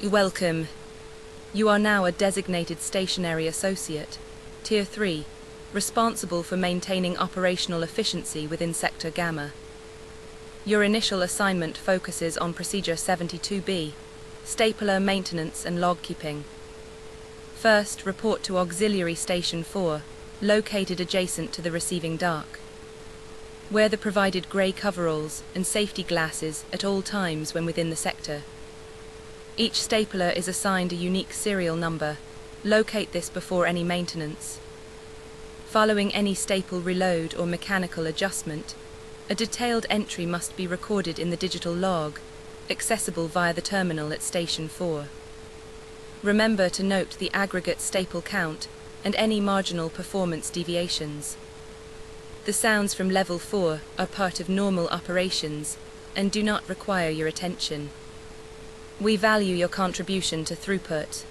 Welcome. You are now a designated stationary associate, Tier 3, responsible for maintaining operational efficiency within Sector Gamma. Your initial assignment focuses on Procedure 72B, stapler maintenance and log keeping. First, report to Auxiliary Station 4, located adjacent to the receiving dock. Wear the provided grey coveralls and safety glasses at all times when within the sector. Each stapler is assigned a unique serial number. Locate this before any maintenance. Following any staple reload or mechanical adjustment, a detailed entry must be recorded in the digital log, accessible via the terminal at Station 4. Remember to note the aggregate staple count and any marginal performance deviations. The sounds from Level 4 are part of normal operations and do not require your attention. We value your contribution to throughput.